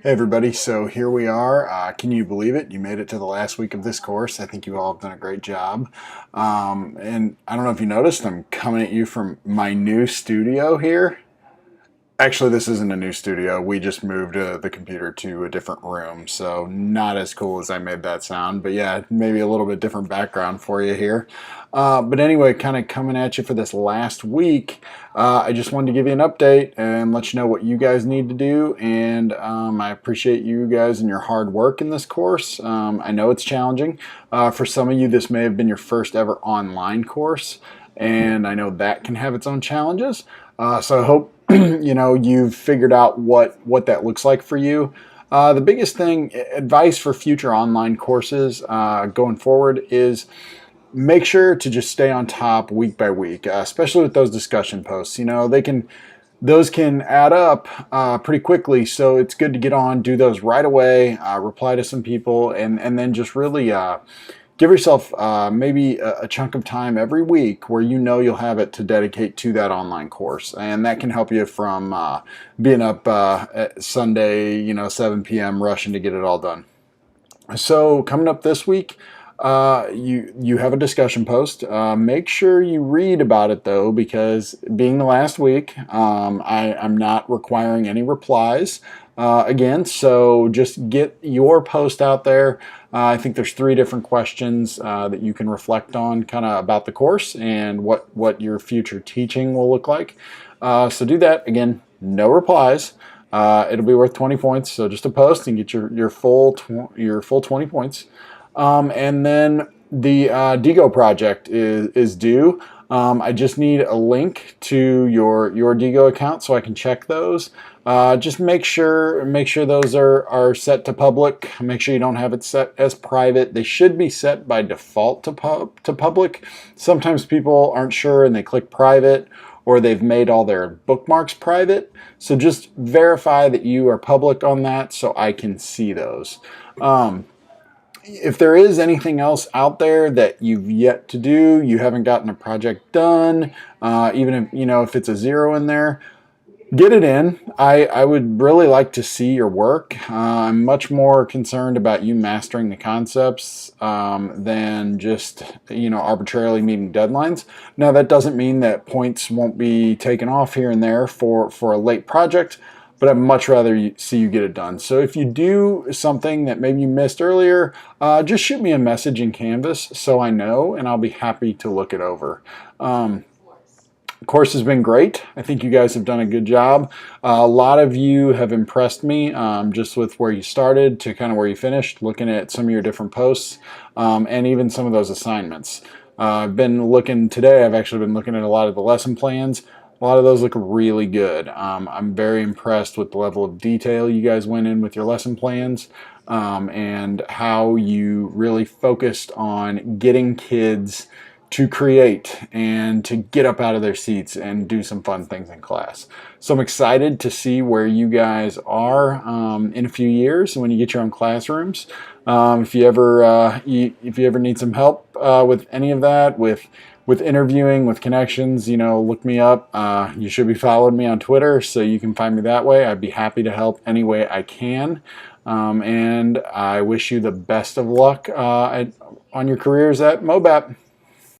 Hey everybody, so here we are. Can you believe it? You made it to the last week of this course. I think you all have done a great job. And I don't know if you noticed, I'm coming at you from my new studio here. Actually, this isn't a new studio. We just moved the computer to a different room, so not as cool as I made that sound. But yeah, maybe a little bit different background for you here. But anyway, kind of coming at you for this last week, I just wanted to give you an update and let you know what you guys need to do. And I appreciate you guys and your hard work in this course. I know it's challenging. For some of you, this may have been your first ever online course, and I know that can have its own challenges. So I hope you've figured out what that looks like for you. The biggest thing, advice for future online courses going forward is make sure to just stay on top week by week, especially with those discussion posts. Those can add up pretty quickly, so it's good to get on, do those right away, reply to some people, and then just really give yourself maybe a chunk of time every week where you know you'll have it to dedicate to that online course. And that can help you from being up at Sunday, 7 p.m. rushing to get it all done. So coming up this week, you have a discussion post. Make sure you read about it though, because being the last week, I'm not requiring any replies again. So just get your post out there. I think there's 3 different questions that you can reflect on, kind of about the course and what your future teaching will look like. So do that. Again, no replies. It'll be worth 20 points. So just a post and get your full 20 points. And then the Diigo project is due. I just need a link to your Diigo account so I can check those. Just make sure those are set to public. Make sure you don't have it set as private. They should be set by default to public. Sometimes people aren't sure and they click private, or they've made all their bookmarks private. So just verify that you are public on that so I can see those. If there is anything else out there that you've yet to do, you haven't gotten a project done, even if it's a 0 in there, get it in. I would really like to see your work. I'm much more concerned about you mastering the concepts than just arbitrarily meeting deadlines. Now that doesn't mean that points won't be taken off here and there for a late project, but I'd much rather see you get it done. So if you do something that maybe you missed earlier, just shoot me a message in Canvas so I know, and I'll be happy to look it over. The course has been great. I think you guys have done a good job. A lot of you have impressed me just with where you started to kind of where you finished, looking at some of your different posts and even some of those assignments. I've actually been looking at a lot of the lesson plans. A lot of those look really good. I'm very impressed with the level of detail you guys went in with your lesson plans and how you really focused on getting kids to create and to get up out of their seats and do some fun things in class. So I'm excited to see where you guys are in a few years when you get your own classrooms. If you ever need some help with any of that, with interviewing, with connections, look me up. You should be following me on Twitter, so you can find me that way. I'd be happy to help any way I can. And I wish you the best of luck on your careers at MOBAP.